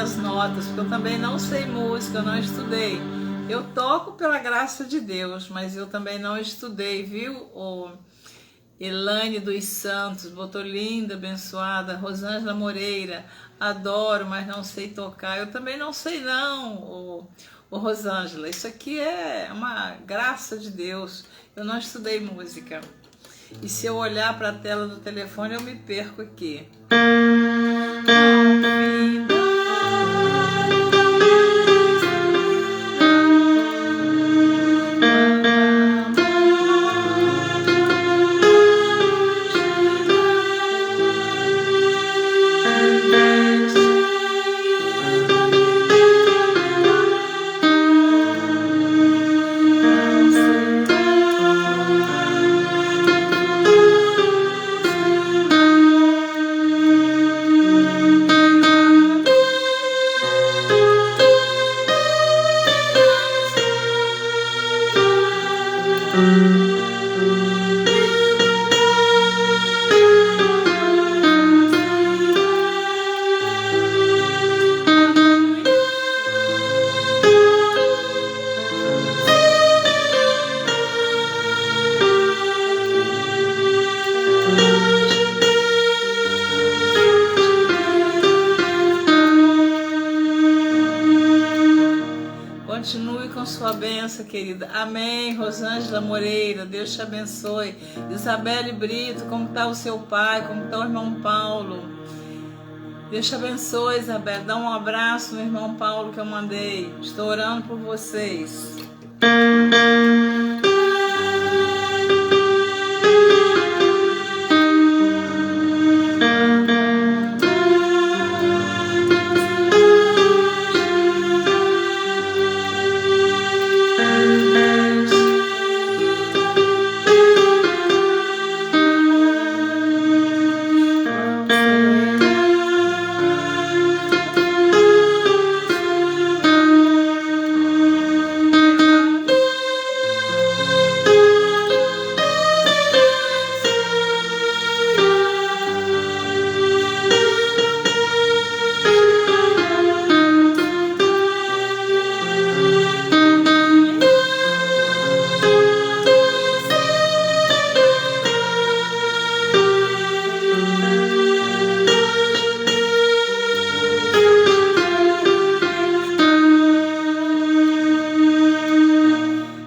as notas, porque eu também não sei música, eu não estudei. Eu toco pela graça de Deus, mas eu também não estudei, viu? O Elaine dos Santos, botou linda, abençoada. Rosângela Moreira, adoro, mas não sei tocar. Eu também não sei não, o Rosângela. Isso aqui é uma graça de Deus. Eu não estudei música. E se eu olhar para a tela do telefone, eu me perco aqui. Continue com sua bênção, querida. Amém. Rosângela Moreira, Deus te abençoe. Isabelle Brito, como está o seu pai? Como está o irmão Paulo? Deus te abençoe, Isabelle. Dá um abraço no irmão Paulo que eu mandei. Estou orando por vocês.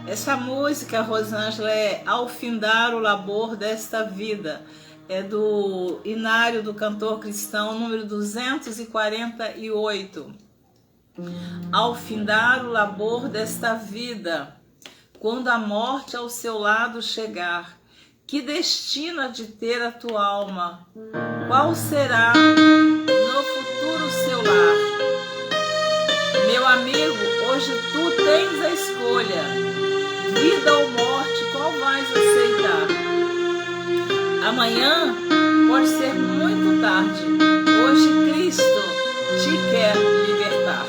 Essa música, Rosângela, é Ao Findar o Labor desta Vida. É do Inário do Cantor Cristão, número 248. Ao findar o labor desta vida, quando a morte ao seu lado chegar, que destino há de ter a tua alma? Qual será no futuro seu lar? Meu amigo, hoje tu tens a escolha. Vida ou morte, qual vais aceitar? Amanhã pode ser muito tarde. Hoje Cristo te quer libertar.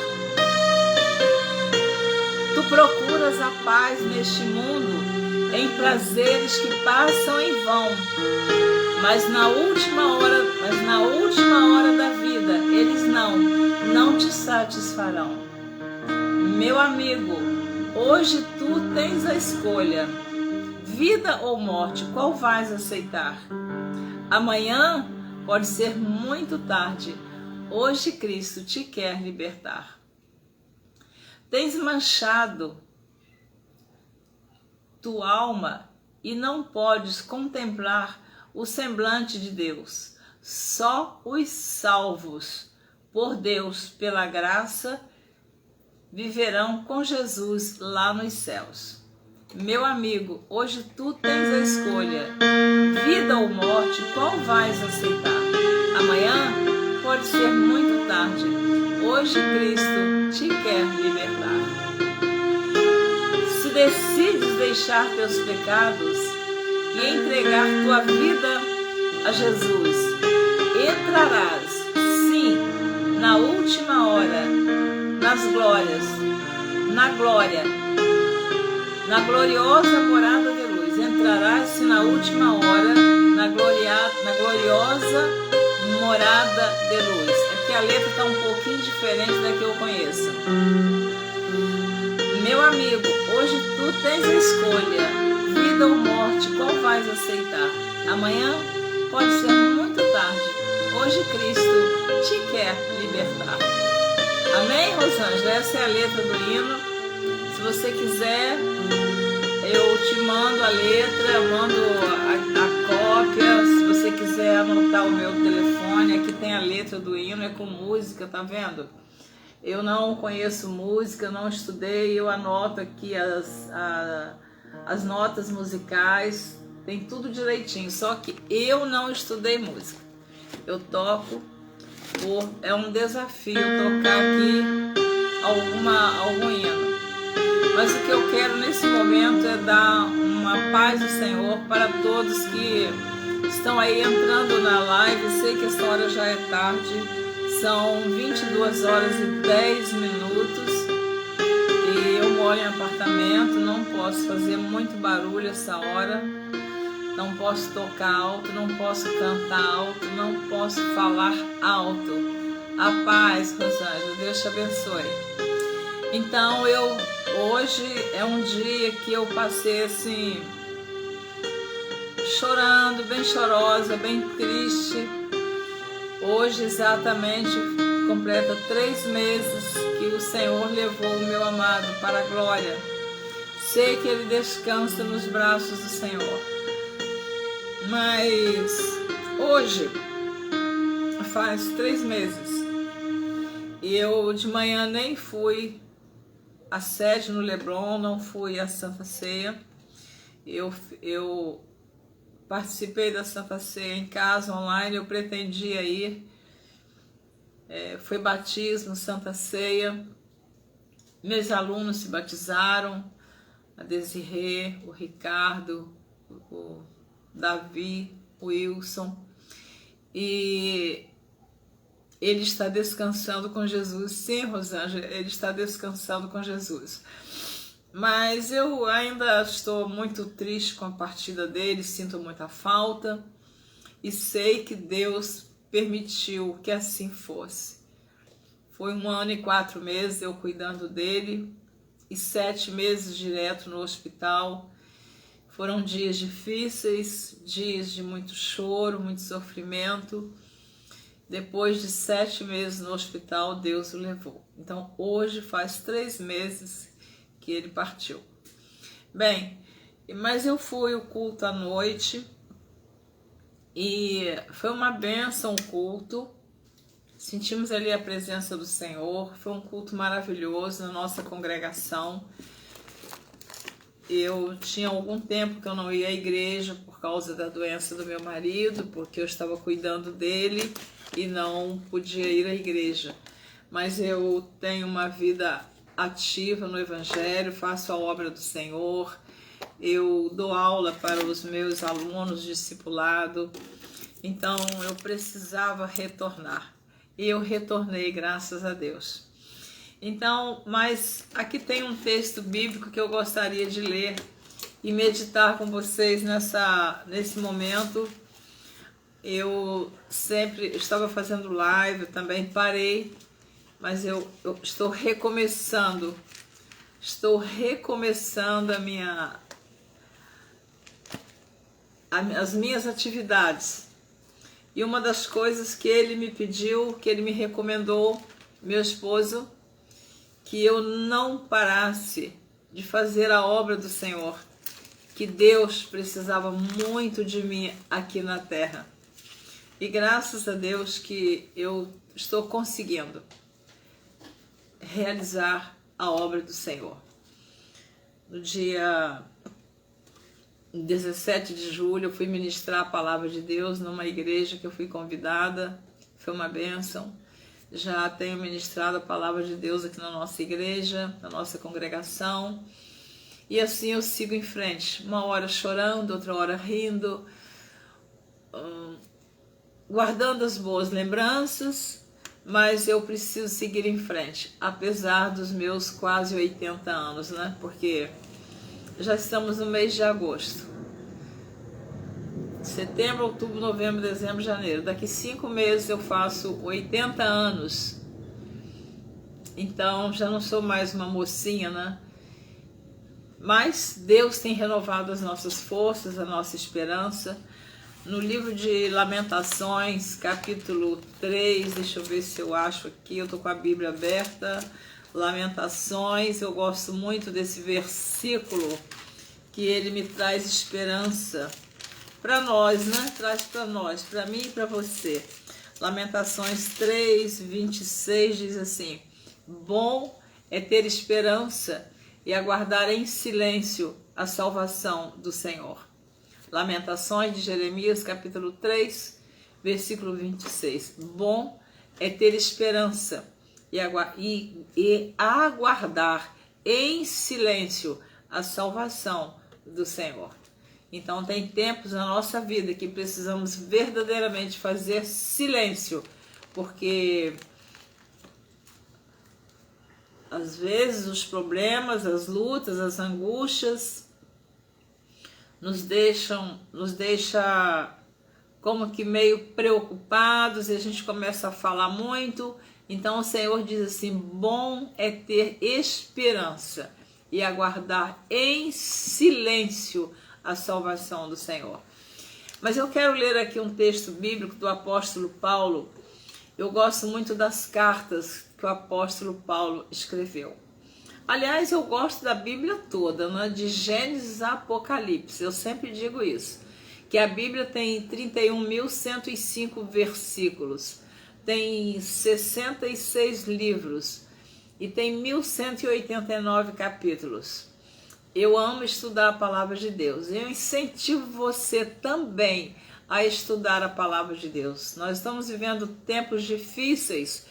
Tu procuras a paz neste mundo em prazeres que passam em vão, mas na última hora da vida eles não te satisfarão. Meu amigo, hoje tu tens a escolha, vida ou morte, qual vais aceitar? Amanhã pode ser muito tarde, hoje Cristo te quer libertar. Tens manchado tua alma e não podes contemplar o semblante de Deus. Só os salvos por Deus, pela graça, viverão com Jesus lá nos céus. Meu amigo, hoje tu tens a escolha, vida ou morte, qual vais aceitar? Amanhã pode ser muito tarde, hoje Cristo te quer libertar. Se decides deixar teus pecados e entregar tua vida a Jesus, entrarás, sim, na última hora, nas glórias, na glória, na gloriosa morada de luz. Entrarás na última hora, na gloriosa morada de luz. porque a letra está um pouquinho diferente da que eu conheço. Meu amigo, hoje tu tens a escolha, vida ou morte, qual vais aceitar? Amanhã pode ser muito tarde. Hoje Cristo te quer libertar. Amém, Rosângela? Essa é a letra do hino. Se você quiser, eu te mando a letra, mando a cópia. Se você quiser anotar o meu telefone, aqui tem a letra do hino, é com música, tá vendo? Eu não conheço música, não estudei, eu anoto aqui as notas musicais, tem tudo direitinho, só que eu não estudei música. Eu toco, é um desafio tocar aqui algum hino. Mas o que eu quero nesse momento é dar uma paz do Senhor para todos que estão aí entrando na live. Sei que essa hora já é tarde. São 22 horas e 10 minutos e eu moro em apartamento, não posso fazer muito barulho essa hora, não posso tocar alto, não posso cantar alto, não posso falar alto. A paz, Rosângela, Deus te abençoe. Então hoje é um dia que eu passei assim, chorando, bem chorosa, bem triste. Hoje exatamente completa 3 meses que o Senhor levou o meu amado para a glória. Sei que ele descansa nos braços do Senhor. Mas hoje faz 3 meses. E eu de manhã nem fui à sede no Leblon, não fui à Santa Ceia. Eu participei da Santa Ceia em casa, online, eu pretendia ir. Foi batismo, Santa Ceia. Meus alunos se batizaram, a Desirê, o Ricardo, o Davi, o Wilson. E ele está descansando com Jesus. Sim, Rosângela, ele está descansando com Jesus. Mas eu ainda estou muito triste com a partida dele, sinto muita falta e sei que Deus permitiu que assim fosse. Foi 1 ano e 4 meses eu cuidando dele e 7 meses direto no hospital. Foram dias difíceis, dias de muito choro, muito sofrimento. Depois de 7 meses no hospital, Deus o levou. Então hoje faz 3 meses que ele partiu. Bem, mas eu fui o culto à noite e foi uma bênção o culto. Sentimos ali a presença do Senhor. Foi um culto maravilhoso na nossa congregação. Eu tinha algum tempo que eu não ia à igreja por causa da doença do meu marido, porque eu estava cuidando dele e não podia ir à igreja. Mas eu tenho uma vida ativa no Evangelho, faço a obra do Senhor, eu dou aula para os meus alunos, discipulado, então eu precisava retornar e eu retornei, graças a Deus. Então, mas aqui tem um texto bíblico que eu gostaria de ler e meditar com vocês nesse momento. Eu sempre estava fazendo live, também parei, mas eu estou recomeçando as minhas atividades. E uma das coisas que ele me pediu, que ele me recomendou, meu esposo, que eu não parasse de fazer a obra do Senhor, que Deus precisava muito de mim aqui na terra. E graças a Deus que eu estou conseguindo realizar a obra do Senhor. No dia 17 de julho eu fui ministrar a palavra de Deus numa igreja que eu fui convidada, foi uma bênção. Já tenho ministrado a palavra de Deus aqui na nossa igreja, na nossa congregação, e assim eu sigo em frente, uma hora chorando, outra hora rindo, guardando as boas lembranças, mas eu preciso seguir em frente, apesar dos meus quase 80 anos, né? Porque já estamos no mês de agosto. Setembro, outubro, novembro, dezembro, janeiro. Daqui 5 meses eu faço 80 anos. Então já não sou mais uma mocinha, né? Mas Deus tem renovado as nossas forças, a nossa esperança. No livro de Lamentações, capítulo 3, deixa eu ver se eu acho aqui, eu tô com a Bíblia aberta. Lamentações, eu gosto muito desse versículo, que ele me traz esperança para nós, né? Traz para nós, para mim e para você. Lamentações 3, 26 diz assim: bom é ter esperança e aguardar em silêncio a salvação do Senhor. Lamentações de Jeremias, capítulo 3, versículo 26. Bom é ter esperança e aguardar em silêncio a salvação do Senhor. Então tem tempos na nossa vida que precisamos verdadeiramente fazer silêncio, porque às vezes os problemas, as lutas, as angústias nos deixa como que meio preocupados e a gente começa a falar muito. Então o Senhor diz assim: bom é ter esperança e aguardar em silêncio a salvação do Senhor. Mas eu quero ler aqui um texto bíblico do apóstolo Paulo. Eu gosto muito das cartas que o apóstolo Paulo escreveu. Aliás, eu gosto da Bíblia toda, né? De Gênesis a Apocalipse. Eu sempre digo isso, que a Bíblia tem 31.105 versículos, tem 66 livros e tem 1.189 capítulos. Eu amo estudar a palavra de Deus. Eu incentivo você também a estudar a palavra de Deus. Nós estamos vivendo tempos difíceis,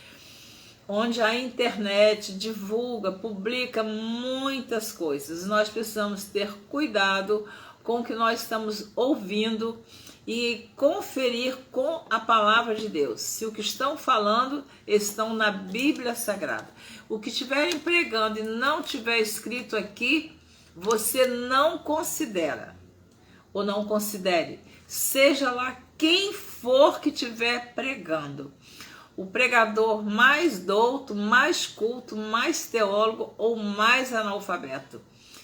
onde a internet divulga, publica muitas coisas. Nós precisamos ter cuidado com o que nós estamos ouvindo e conferir com a palavra de Deus. Se o que estão falando estão na Bíblia Sagrada. O que estiverem pregando e não tiver escrito aqui, você não considera, ou não considere, seja lá quem for que estiver pregando. O pregador mais douto, mais culto, mais teólogo ou mais analfabeto.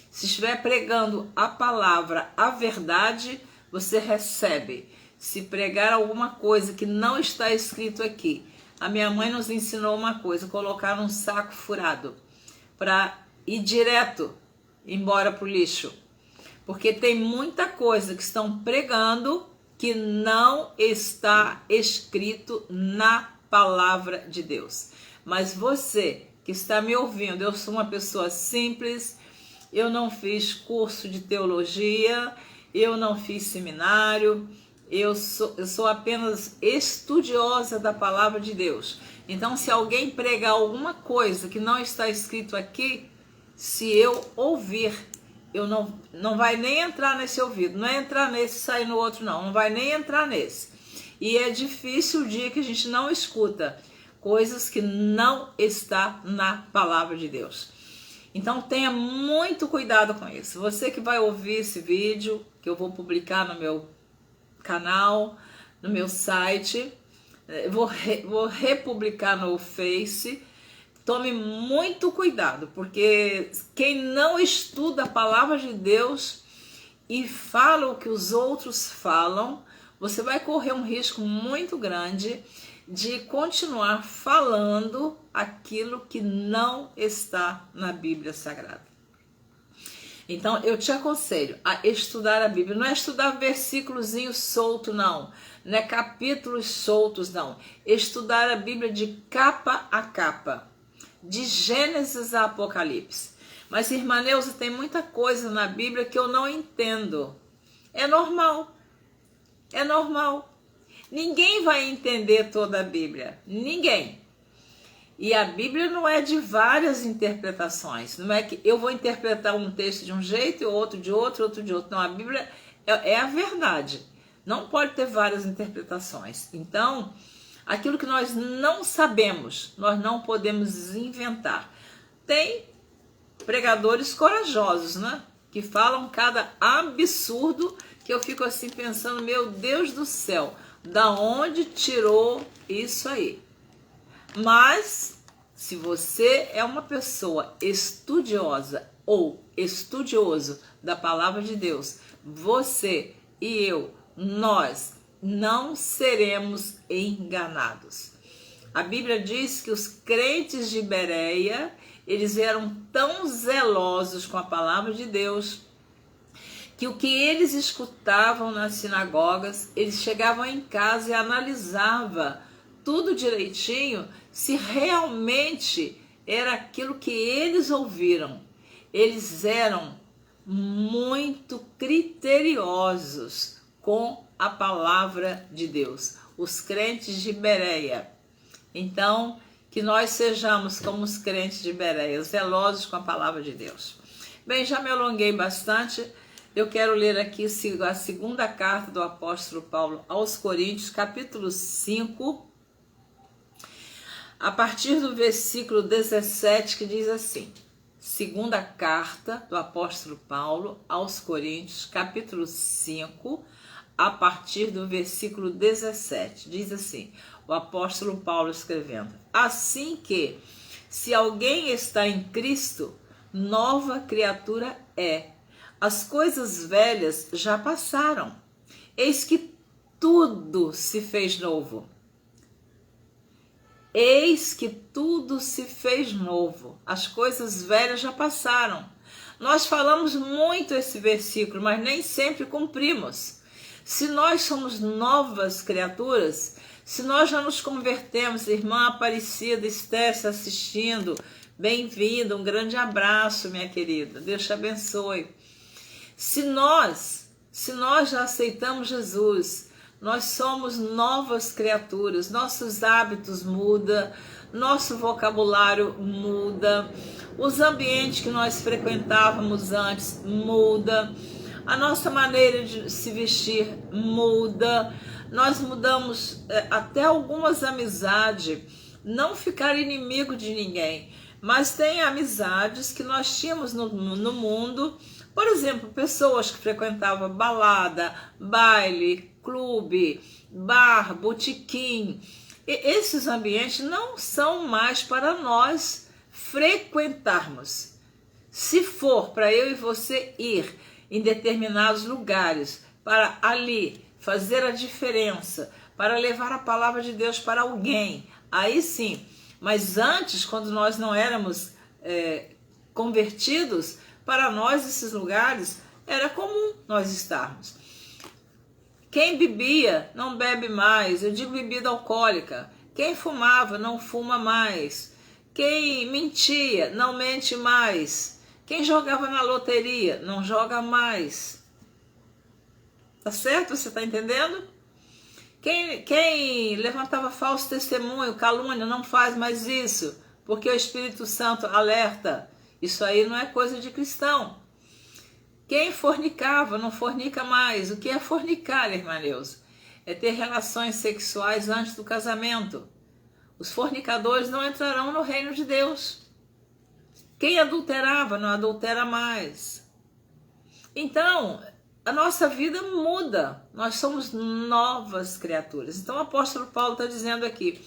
Se estiver pregando a palavra, a verdade, você recebe. Se pregar alguma coisa que não está escrito aqui, a minha mãe nos ensinou uma coisa: colocar num saco furado para ir direto embora para o lixo, porque tem muita coisa que estão pregando que não está escrito na palavra de Deus. Mas você que está me ouvindo, eu sou uma pessoa simples, eu não fiz curso de teologia, eu não fiz seminário, eu sou apenas estudiosa da palavra de Deus. Então, se alguém pregar alguma coisa que não está escrito aqui, se eu ouvir, eu não vai nem entrar nesse ouvido, não é entrar nesse e sair no outro, não vai nem entrar nesse. E é difícil o dia que a gente não escuta coisas que não está na palavra de Deus. Então tenha muito cuidado com isso. Você que vai ouvir esse vídeo, que eu vou publicar no meu canal, no meu site, vou republicar no Face. Tome muito cuidado, porque quem não estuda a palavra de Deus e fala o que os outros falam, você vai correr um risco muito grande de continuar falando aquilo que não está na Bíblia Sagrada. Então, eu te aconselho a estudar a Bíblia. Não é estudar versículozinho solto, não. Não é capítulos soltos, não. Estudar a Bíblia de capa a capa, de Gênesis a Apocalipse. Mas, irmã Neuza, tem muita coisa na Bíblia que eu não entendo. É normal. É normal. Ninguém vai entender toda a Bíblia. Ninguém. E a Bíblia não é de várias interpretações. Não é que eu vou interpretar um texto de um jeito e outro de outro, outro de outro. Não, a Bíblia é a verdade. Não pode ter várias interpretações. Então, aquilo que nós não sabemos, nós não podemos inventar. Tem pregadores corajosos, né? que falam cada absurdo que eu fico assim pensando, meu Deus do céu, da onde tirou isso aí? Mas, se você é uma pessoa estudiosa ou estudioso da palavra de Deus, você e eu, nós não seremos enganados. A Bíblia diz que os crentes de Bereia, eles eram tão zelosos com a palavra de Deus, que o que eles escutavam nas sinagogas, eles chegavam em casa e analisavam tudo direitinho, se realmente era aquilo que eles ouviram. Eles eram muito criteriosos com a palavra de Deus, os crentes de Bereia. Então, que nós sejamos como os crentes de Bereia, zelosos com a palavra de Deus. Bem, já me alonguei bastante. Eu quero ler aqui a segunda carta do apóstolo Paulo aos Coríntios, capítulo 5, a partir do versículo 17, que diz assim: segunda carta do apóstolo Paulo aos Coríntios, capítulo 5, a partir do versículo 17, diz assim, o apóstolo Paulo escrevendo: assim que, se alguém está em Cristo, nova criatura é. As coisas velhas já passaram, eis que tudo se fez novo. Eis que tudo se fez novo. As coisas velhas já passaram. Nós falamos muito esse versículo, mas nem sempre cumprimos. Se nós somos novas criaturas, se nós já nos convertemos, irmã Aparecida, Esther assistindo, bem-vinda, um grande abraço, minha querida, Deus te abençoe. Se nós já aceitamos Jesus, nós somos novas criaturas, nossos hábitos mudam, nosso vocabulário muda, os ambientes que nós frequentávamos antes muda, a nossa maneira de se vestir muda, nós mudamos até algumas amizades, não ficar inimigo de ninguém, mas tem amizades que nós tínhamos no mundo. Por exemplo, pessoas que frequentavam balada, baile, clube, bar, botequim. E esses ambientes não são mais para nós frequentarmos. Se for para eu e você ir em determinados lugares, para ali fazer a diferença, para levar a palavra de Deus para alguém, aí sim. Mas antes, quando nós não éramos convertidos, para nós, esses lugares, era comum nós estarmos. Quem bebia, não bebe mais. Eu digo bebida alcoólica. Quem fumava, não fuma mais. Quem mentia, não mente mais. Quem jogava na loteria, não joga mais. Tá certo? Você tá entendendo? Quem levantava falso testemunho, calúnia, não faz mais isso. Porque o Espírito Santo alerta. Isso aí não é coisa de cristão. Quem fornicava, não fornica mais. O que é fornicar, irmã Neuza? É ter relações sexuais antes do casamento. Os fornicadores não entrarão no reino de Deus. Quem adulterava, não adultera mais. Então, a nossa vida muda. Nós somos novas criaturas. Então, o apóstolo Paulo está dizendo aqui,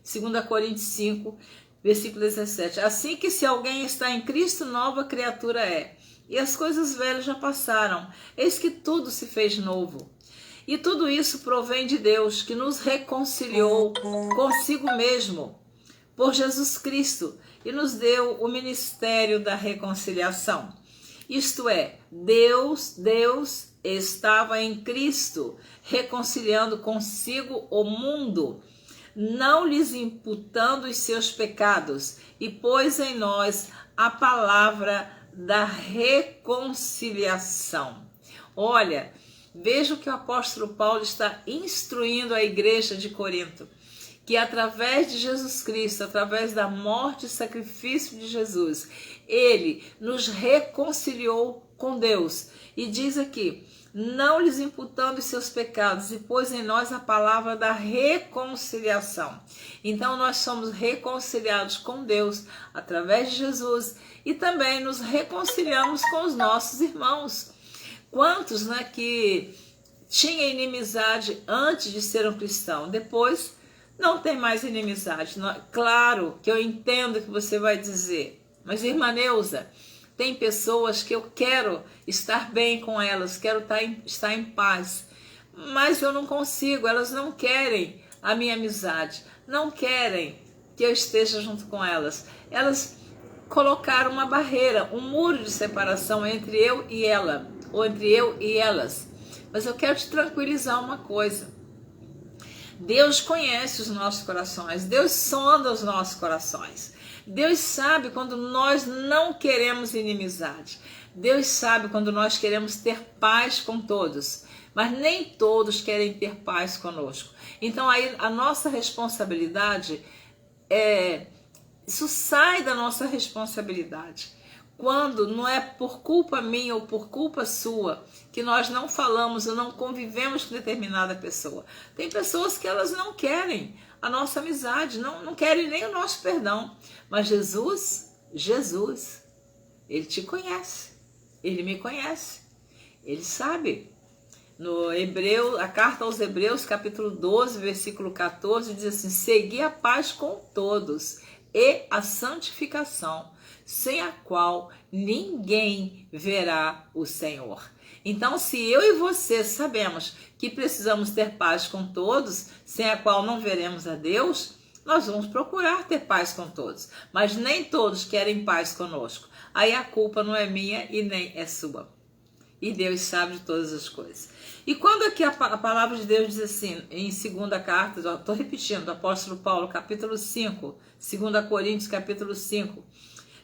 2 Coríntios 5, versículo 17. Assim que se alguém está em Cristo, nova criatura é. E as coisas velhas já passaram. Eis que tudo se fez novo. E tudo isso provém de Deus, que nos reconciliou consigo mesmo, por Jesus Cristo, e nos deu o ministério da reconciliação. Isto é, Deus estava em Cristo, reconciliando consigo o mundo, não lhes imputando os seus pecados, e pôs em nós a palavra da reconciliação. Olha, veja o que o apóstolo Paulo está instruindo a igreja de Corinto, que através de Jesus Cristo, através da morte e sacrifício de Jesus, ele nos reconciliou com Deus. E diz aqui, não lhes imputando os seus pecados, e pôs em nós a palavra da reconciliação. Então nós somos reconciliados com Deus através de Jesus e também nos reconciliamos com os nossos irmãos. Quantos, né, que tinham inimizade antes de ser um cristão, depois não tem mais inimizade. Claro que eu entendo o que você vai dizer, mas irmã Neuza, tem pessoas que eu quero estar bem com elas, quero estar em paz, mas eu não consigo, elas não querem a minha amizade, não querem que eu esteja junto com elas. Elas colocaram uma barreira, um muro de separação entre eu e ela, ou entre eu e elas. Mas eu quero te tranquilizar uma coisa. Deus conhece os nossos corações, Deus sonda os nossos corações. Deus sabe quando nós não queremos inimizade. Deus sabe quando nós queremos ter paz com todos, mas nem todos querem ter paz conosco. Então aí a nossa responsabilidade isso sai da nossa responsabilidade. Quando não é por culpa minha ou por culpa sua que nós não falamos ou não convivemos com determinada pessoa. Tem pessoas que elas não querem a nossa amizade, não querem nem o nosso perdão. Mas Jesus, Ele te conhece, Ele me conhece, Ele sabe. A carta aos Hebreus, capítulo 12, versículo 14, diz assim: segui a paz com todos e a santificação, sem a qual ninguém verá o Senhor. Então, se eu e você sabemos que precisamos ter paz com todos, sem a qual não veremos a Deus, nós vamos procurar ter paz com todos. Mas nem todos querem paz conosco. Aí a culpa não é minha e nem é sua. E Deus sabe de todas as coisas. E quando aqui a palavra de Deus diz assim, em segunda carta, estou repetindo, do apóstolo Paulo, capítulo 5, 2 Coríntios, capítulo 5,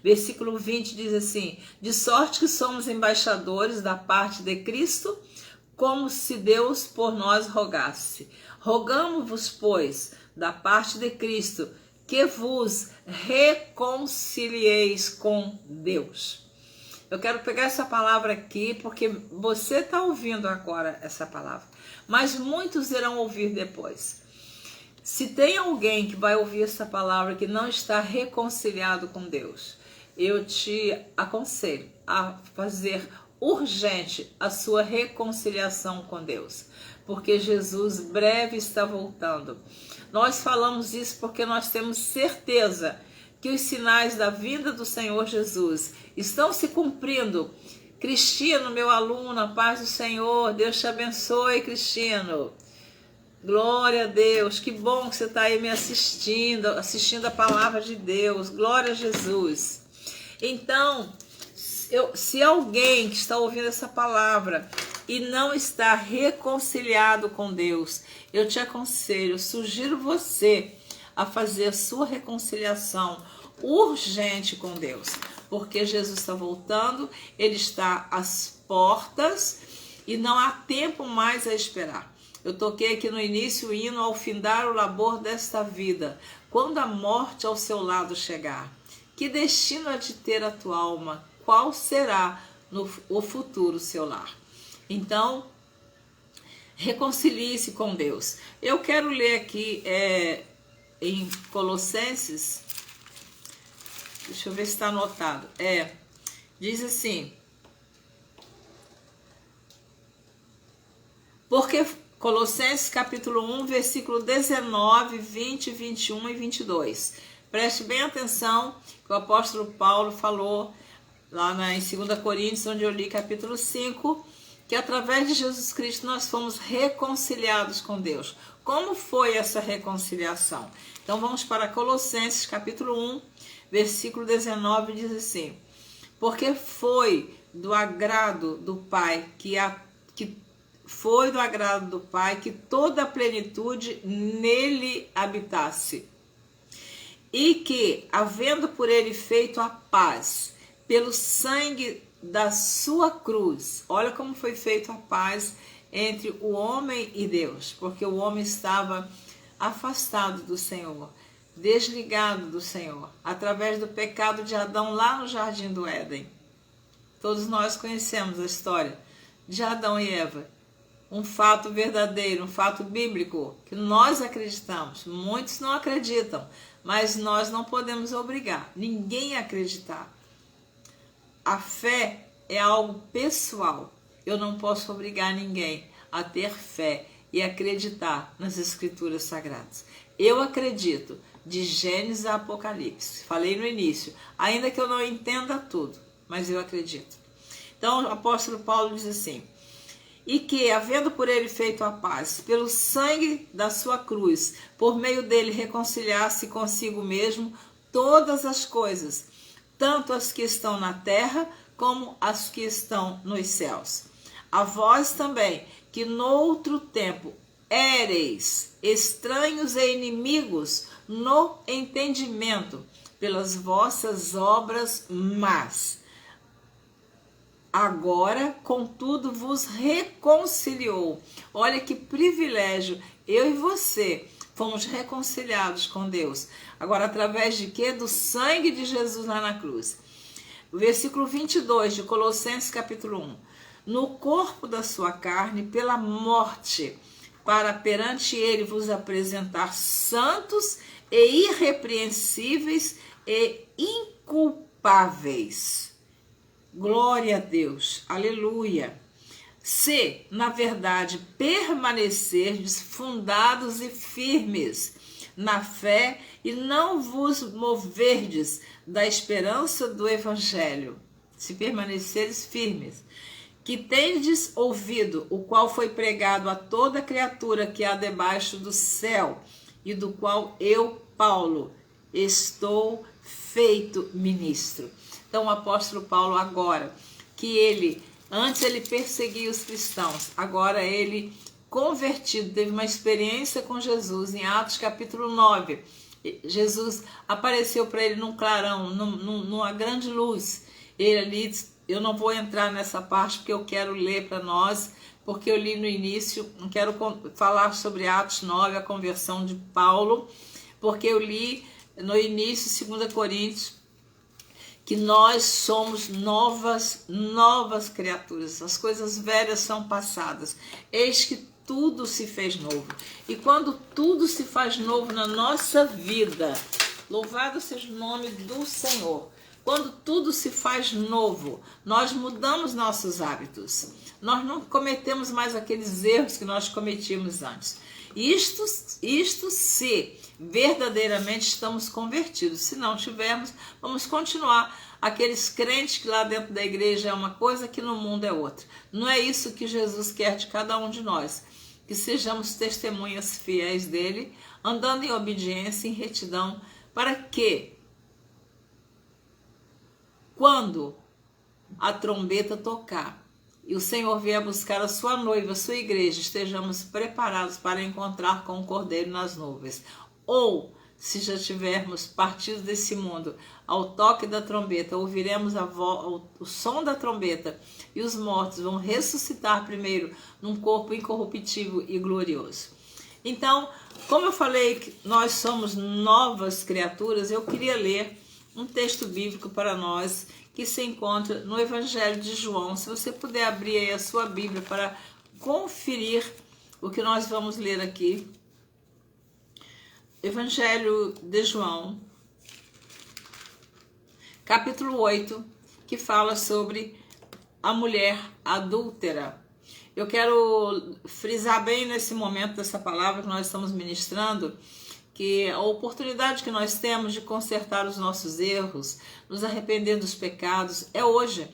versículo 20, diz assim: de sorte que somos embaixadores da parte de Cristo, como se Deus por nós rogasse. Rogamo-vos, pois, da parte de Cristo, que vos reconcilieis com Deus. Eu quero pegar essa palavra aqui, porque você está ouvindo agora essa palavra, mas muitos irão ouvir depois. Se tem alguém que vai ouvir essa palavra que não está reconciliado com Deus, eu te aconselho a fazer urgente a sua reconciliação com Deus, porque Jesus breve está voltando. Nós falamos isso porque nós temos certeza que os sinais da vinda do Senhor Jesus estão se cumprindo. Cristino, meu aluno, a paz do Senhor, Deus te abençoe, Cristino. Glória a Deus, que bom que você está aí me assistindo a palavra de Deus. Glória a Jesus. Então, se alguém que está ouvindo essa palavra e não está reconciliado com Deus, eu te aconselho, sugiro você a fazer a sua reconciliação urgente com Deus, porque Jesus está voltando, Ele está às portas e não há tempo mais a esperar. Eu toquei aqui no início o hino: ao findar o labor desta vida, quando a morte ao seu lado chegar, que destino há de ter a tua alma? Qual será o futuro seu lar? Então, reconcilie-se com Deus. Eu quero ler aqui em Colossenses, deixa eu ver se está anotado. Diz assim: porque Colossenses capítulo 1, versículo 19, 20, 21 e 22. Preste bem atenção que o apóstolo Paulo falou lá em 2 Coríntios, onde eu li capítulo 5, que através de Jesus Cristo nós fomos reconciliados com Deus. Como foi essa reconciliação? Então vamos para Colossenses capítulo 1, versículo 19, diz assim: porque foi do agrado do Pai que toda a plenitude nele habitasse, e que, havendo por ele feito a paz pelo sangue da sua cruz. Olha como foi feita a paz entre o homem e Deus, porque o homem estava afastado do Senhor, desligado do Senhor, através do pecado de Adão lá no Jardim do Éden. Todos nós conhecemos a história de Adão e Eva. Um fato verdadeiro, um fato bíblico, que nós acreditamos. Muitos não acreditam, mas nós não podemos obrigar ninguém a acreditar. A fé é algo pessoal. Eu não posso obrigar ninguém a ter fé e acreditar nas Escrituras Sagradas. Eu acredito de Gênesis a Apocalipse. Falei no início, ainda que eu não entenda tudo, mas eu acredito. Então o apóstolo Paulo diz assim: e que, havendo por ele feito a paz, pelo sangue da sua cruz, por meio dele reconciliasse consigo mesmo todas as coisas, tanto as que estão na terra, como as que estão nos céus. A vós também, que noutro tempo éreis estranhos e inimigos no entendimento, pelas vossas obras más, agora, contudo, vos reconciliou. Olha que privilégio, eu e você fomos reconciliados com Deus. Agora, através de quê? Do sangue de Jesus lá na cruz. O versículo 22 de Colossenses capítulo 1. No corpo da sua carne, pela morte, para perante ele vos apresentar santos e irrepreensíveis e inculpáveis. Glória a Deus, aleluia. Se, na verdade, permanecerdes fundados e firmes na fé e não vos moverdes da esperança do evangelho, se permaneceres firmes, que tendes ouvido, o qual foi pregado a toda criatura que há debaixo do céu, e do qual eu, Paulo, estou feito ministro. Então o apóstolo Paulo agora, que antes ele perseguia os cristãos, agora ele convertido, teve uma experiência com Jesus em Atos capítulo 9. Jesus apareceu para ele num clarão, numa grande luz. Ele ali, eu não vou entrar nessa parte porque eu quero ler para nós, porque eu li no início, não quero falar sobre Atos 9, a conversão de Paulo, porque eu li no início, 2 Coríntios, que nós somos novas criaturas, as coisas velhas são passadas, eis que tudo se fez novo. E quando tudo se faz novo na nossa vida, louvado seja o nome do Senhor, quando tudo se faz novo, nós mudamos nossos hábitos, nós não cometemos mais aqueles erros que nós cometíamos antes. Isto se verdadeiramente estamos convertidos. Se não tivermos, vamos continuar aqueles crentes que lá dentro da igreja é uma coisa, que no mundo é outra. Não é isso que Jesus quer de cada um de nós. Que sejamos testemunhas fiéis dele, andando em obediência, em retidão, para que, quando a trombeta tocar e o Senhor vier buscar a sua noiva, a sua igreja, estejamos preparados para encontrar com o Cordeiro nas nuvens. Ou, se já tivermos partido desse mundo, ao toque da trombeta, ouviremos o som da trombeta e os mortos vão ressuscitar primeiro num corpo incorruptível e glorioso. Então, como eu falei que nós somos novas criaturas, eu queria ler um texto bíblico para nós que se encontra no Evangelho de João. Se você puder abrir aí a sua Bíblia para conferir o que nós vamos ler aqui. Evangelho de João, capítulo 8, que fala sobre a mulher adúltera. Eu quero frisar bem nesse momento dessa palavra que nós estamos ministrando, que a oportunidade que nós temos de consertar os nossos erros, nos arrepender dos pecados, é hoje.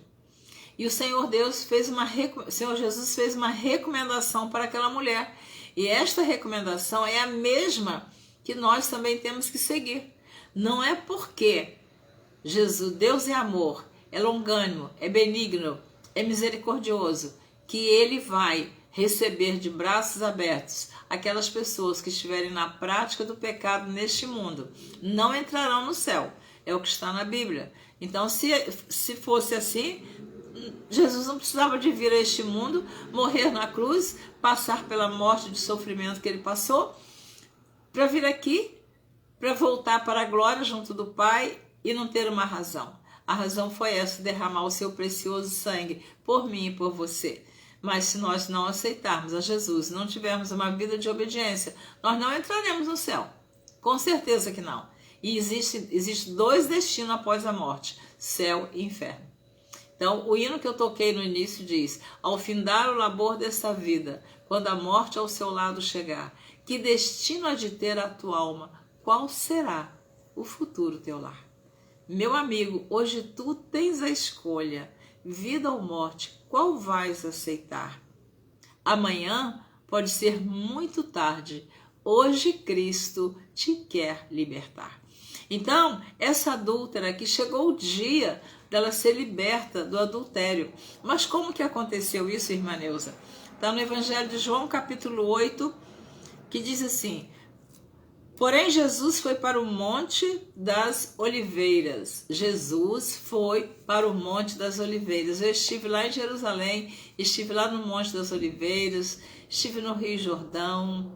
E o Senhor Jesus fez uma recomendação para aquela mulher. E esta recomendação é a mesma que nós também temos que seguir. Não é porque Jesus, Deus é amor, é longânimo, é benigno, é misericordioso, que ele vai receber de braços abertos aquelas pessoas que estiverem na prática do pecado neste mundo. Não entrarão no céu. É o que está na Bíblia. Então, se fosse assim, Jesus não precisava de vir a este mundo, morrer na cruz, passar pela morte de sofrimento que ele passou, para vir aqui, para voltar para a glória junto do Pai e não ter uma razão. A razão foi essa, derramar o seu precioso sangue por mim e por você. Mas se nós não aceitarmos a Jesus, não tivermos uma vida de obediência, nós não entraremos no céu. Com certeza que não. E existe dois destinos após a morte, céu e inferno. Então, o hino que eu toquei no início diz: ao findar o labor desta vida, quando a morte ao seu lado chegar, que destino há de ter a tua alma? Qual será o futuro teu lar? Meu amigo, hoje tu tens a escolha, vida ou morte, qual vais aceitar? Amanhã pode ser muito tarde, hoje Cristo te quer libertar. Então, essa adúltera que chegou o dia dela ser liberta do adultério. Mas como que aconteceu isso, irmã Neuza? Está no Evangelho de João, capítulo 8, que diz assim: porém Jesus foi para o Monte das Oliveiras. Jesus foi para o Monte das Oliveiras. Eu estive lá em Jerusalém, estive lá no Monte das Oliveiras, estive no Rio Jordão,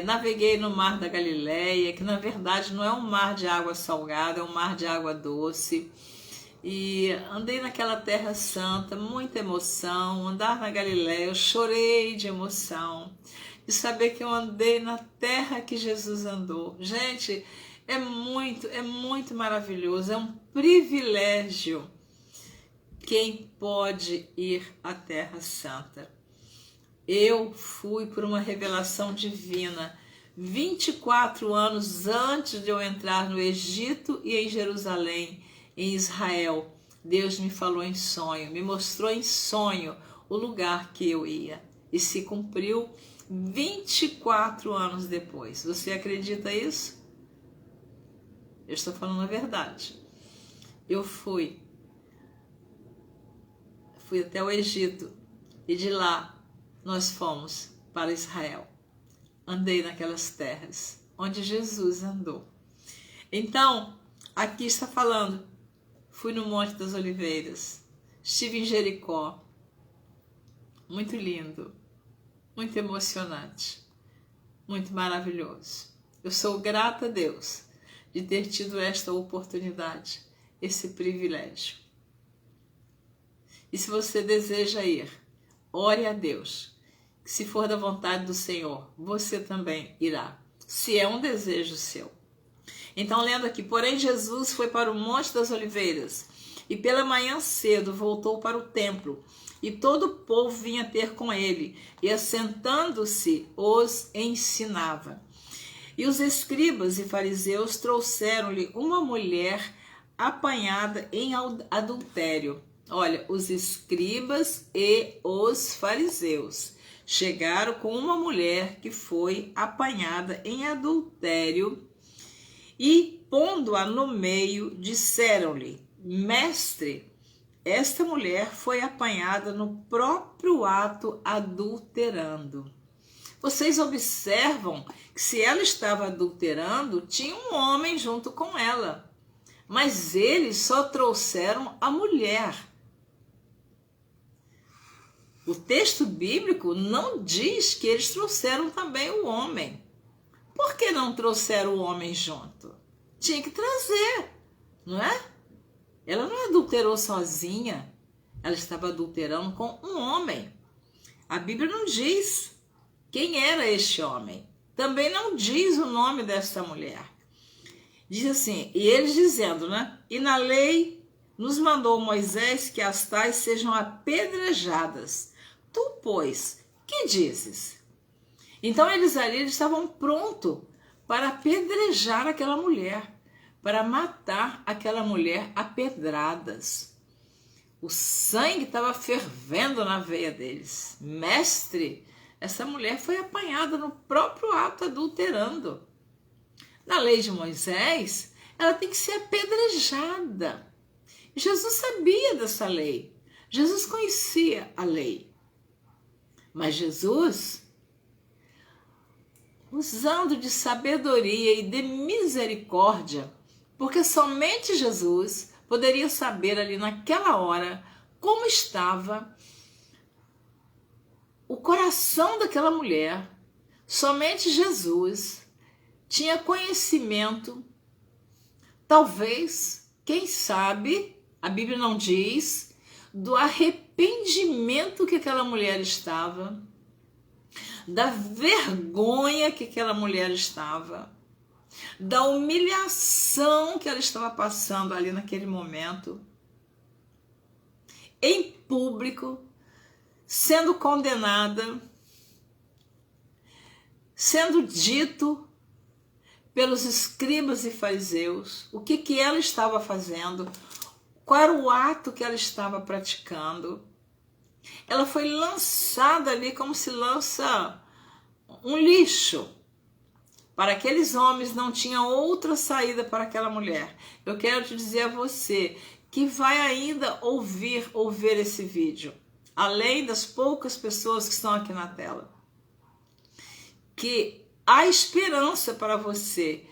naveguei no Mar da Galileia, que na verdade não é um mar de água salgada, é um mar de água doce. E andei naquela terra santa, muita emoção. Andar na Galileia, eu chorei de emoção, de saber que eu andei na terra que Jesus andou. Gente, é muito maravilhoso, é um privilégio quem pode ir à Terra Santa. Eu fui por uma revelação divina, 24 anos antes de eu entrar no Egito e em Jerusalém, em Israel. Deus me falou em sonho, me mostrou em sonho o lugar que eu ia. E se cumpriu 24 anos depois. Você acredita isso? Eu estou falando a verdade. Eu fui até o Egito e de lá nós fomos para Israel. Andei naquelas terras onde Jesus andou. Então, aqui está falando, fui no Monte das Oliveiras, estive em Jericó, muito lindo, muito emocionante, muito maravilhoso. Eu sou grata a Deus de ter tido esta oportunidade, esse privilégio. E se você deseja ir, ore a Deus. Se for da vontade do Senhor, você também irá, se é um desejo seu. Então, lendo aqui, porém Jesus foi para o Monte das Oliveiras, e pela manhã cedo voltou para o templo, e todo o povo vinha ter com ele, e assentando-se os ensinava. E os escribas e fariseus trouxeram-lhe uma mulher apanhada em adultério. Olha, os escribas e os fariseus chegaram com uma mulher que foi apanhada em adultério e, pondo-a no meio, disseram-lhe: mestre, esta mulher foi apanhada no próprio ato adulterando. Vocês observam que se ela estava adulterando, tinha um homem junto com ela, mas eles só trouxeram a mulher. O texto bíblico não diz que eles trouxeram também o homem. Por que não trouxeram o homem junto? Tinha que trazer, não é? Ela não adulterou sozinha, ela estava adulterando com um homem. A Bíblia não diz quem era este homem. Também não diz o nome desta mulher. Diz assim, e eles dizendo, né? E na lei nos mandou Moisés que as tais sejam apedrejadas. Tu, pois, que dizes? Então eles estavam prontos para apedrejar aquela mulher, para matar aquela mulher a pedradas. O sangue estava fervendo na veia deles. Mestre, essa mulher foi apanhada no próprio ato adulterando. Na lei de Moisés, ela tem que ser apedrejada. Jesus sabia dessa lei. Jesus conhecia a lei. Mas Jesus, usando de sabedoria e de misericórdia, porque somente Jesus poderia saber ali naquela hora como estava o coração daquela mulher. Somente Jesus tinha conhecimento, talvez, quem sabe, a Bíblia não diz, do arrependimento que aquela mulher estava, da vergonha que aquela mulher estava, da humilhação que ela estava passando ali naquele momento, em público, sendo condenada, sendo dito pelos escribas e fariseus o que ela estava fazendo, qual era o ato que ela estava praticando. Ela foi lançada ali como se lança um lixo. Para aqueles homens não tinha outra saída para aquela mulher. Eu quero te dizer a você que vai ainda ouvir esse vídeo, além das poucas pessoas que estão aqui na tela, que há esperança para você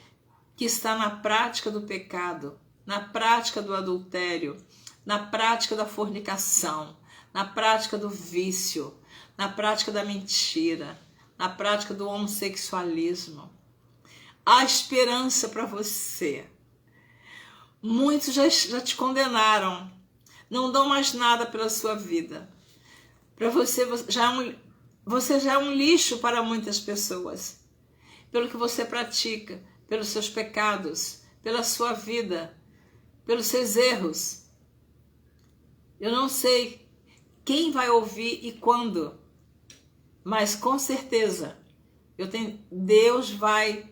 que está na prática do pecado, na prática do adultério, na prática da fornicação, na prática do vício, na prática da mentira, na prática do homossexualismo. Há esperança para você. Muitos já te condenaram, não dão mais nada pela sua vida. Para você já é um lixo para muitas pessoas, pelo que você pratica, pelos seus pecados, pela sua vida, pelos seus erros. Eu não sei quem vai ouvir e quando, mas com certeza Deus vai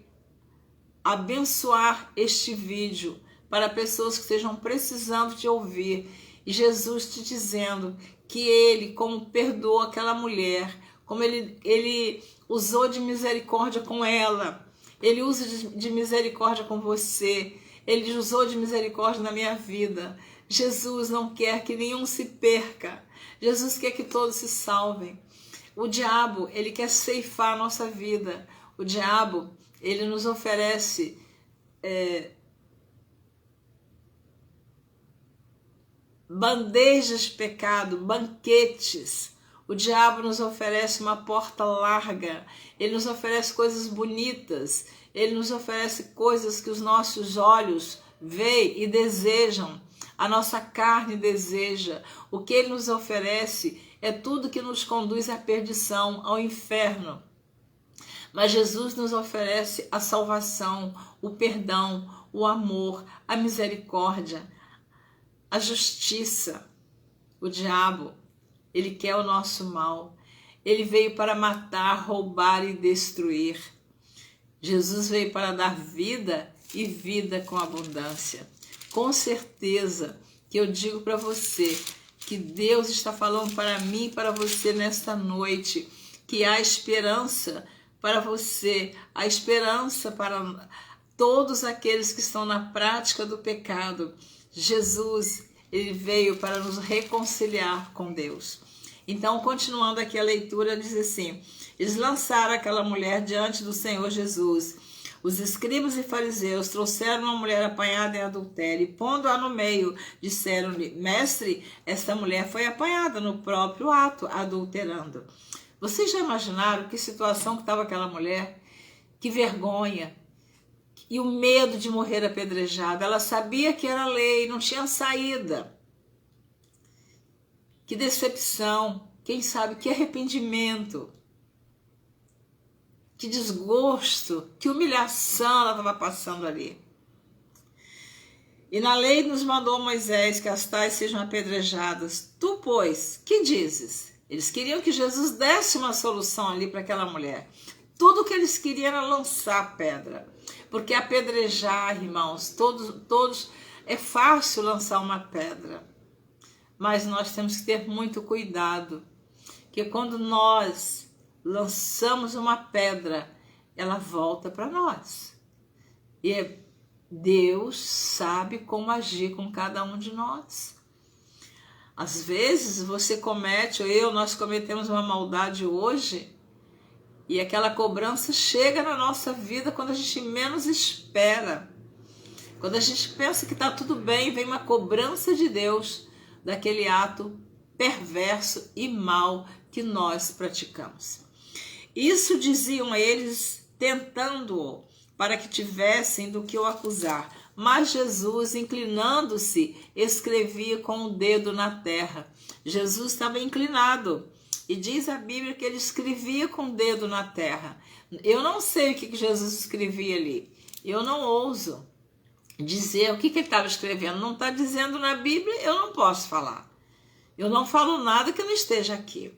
abençoar este vídeo para pessoas que estejam precisando de ouvir, e Jesus te dizendo que Ele, como perdoou aquela mulher, como ele usou de misericórdia com ela, Ele usa de misericórdia com você, Ele usou de misericórdia na minha vida. Jesus não quer que nenhum se perca, Jesus quer que todos se salvem. O diabo, ele quer ceifar a nossa vida. O diabo, ele nos oferece bandejas de pecado, banquetes. O diabo nos oferece uma porta larga, ele nos oferece coisas bonitas, ele nos oferece coisas que os nossos olhos veem e desejam, a nossa carne deseja. O que ele nos oferece é tudo que nos conduz à perdição, ao inferno. Mas Jesus nos oferece a salvação, o perdão, o amor, a misericórdia, a justiça. O diabo, ele quer o nosso mal. Ele veio para matar, roubar e destruir. Jesus veio para dar vida e vida com abundância. Com certeza que eu digo para você que Deus está falando para mim e para você nesta noite, que há esperança para você, há esperança para todos aqueles que estão na prática do pecado. Jesus, ele veio para nos reconciliar com Deus. Então, continuando aqui a leitura, diz assim: eles lançaram aquela mulher diante do Senhor Jesus. Os escribas e fariseus trouxeram uma mulher apanhada em adultério e, pondo-a no meio, disseram-lhe: Mestre, esta mulher foi apanhada no próprio ato, adulterando. Vocês já imaginaram que situação que estava aquela mulher? Que vergonha! E o medo de morrer apedrejada. Ela sabia que era lei, não tinha saída. Que decepção, quem sabe, que arrependimento, que desgosto, que humilhação ela estava passando ali. E na lei nos mandou Moisés que as tais sejam apedrejadas. Tu, pois, que dizes? Eles queriam que Jesus desse uma solução ali para aquela mulher. Tudo que eles queriam era lançar pedra. Porque apedrejar, irmãos, todos é fácil lançar uma pedra. Mas nós temos que ter muito cuidado, que quando nós lançamos uma pedra, ela volta para nós. E Deus sabe como agir com cada um de nós. Às vezes você comete, nós cometemos uma maldade hoje, e aquela cobrança chega na nossa vida quando a gente menos espera. Quando a gente pensa que está tudo bem, vem uma cobrança de Deus daquele ato perverso e mau que nós praticamos. Isso diziam eles, tentando-o, para que tivessem do que o acusar. Mas Jesus, inclinando-se, escrevia com o dedo na terra. Jesus estava inclinado. E diz a Bíblia que ele escrevia com o dedo na terra. Eu não sei o que Jesus escrevia ali. Eu não ouso dizer o que ele estava escrevendo. Não está dizendo na Bíblia, eu não posso falar. Eu não falo nada que não esteja aqui.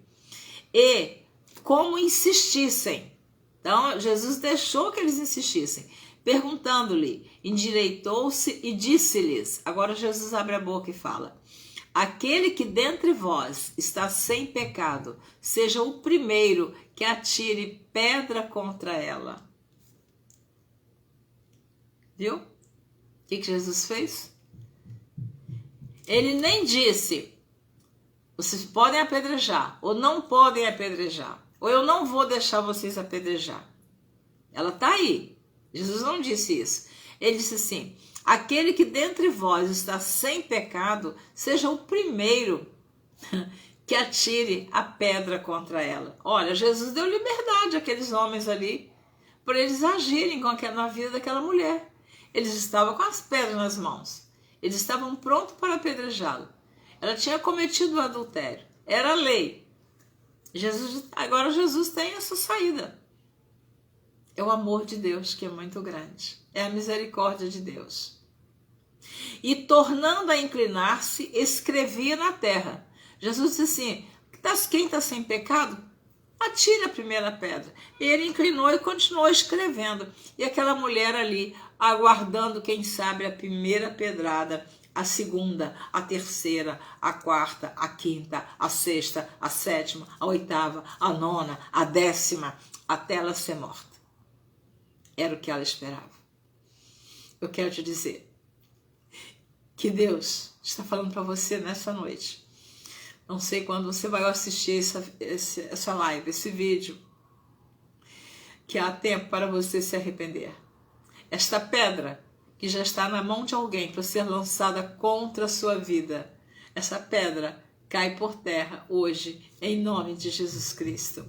E como insistissem. Então, Jesus deixou que eles insistissem. Perguntando-lhe, endireitou-se e disse-lhes. Agora Jesus abre a boca e fala: aquele que dentre vós está sem pecado, seja o primeiro que atire pedra contra ela. Viu? O que Jesus fez? Ele nem disse: vocês podem apedrejar, ou não podem apedrejar, ou eu não vou deixar vocês apedrejar. Ela está aí. Jesus não disse isso. Ele disse assim: aquele que dentre vós está sem pecado, seja o primeiro que atire a pedra contra ela. Olha, Jesus deu liberdade àqueles homens ali, para eles agirem na vida daquela mulher. Eles estavam com as pedras nas mãos. Eles estavam prontos para apedrejá-lo. Ela tinha cometido o adultério. Era a lei. Agora Jesus tem essa saída. É o amor de Deus que é muito grande. É a misericórdia de Deus. E tornando a inclinar-se, escrevia na terra. Jesus disse assim: quem está sem pecado, atire a primeira pedra. E ele inclinou e continuou escrevendo. E aquela mulher ali, aguardando, quem sabe, a primeira pedrada, a segunda, a terceira, a quarta, a quinta, a sexta, a sétima, a oitava, a nona, a 10ª, até ela ser morta. Era o que ela esperava. Eu quero te dizer que Deus está falando para você nessa noite. Não sei quando você vai assistir essa live, esse vídeo, que há tempo para você se arrepender. Esta pedra que já está na mão de alguém para ser lançada contra a sua vida, essa pedra cai por terra hoje, em nome de Jesus Cristo.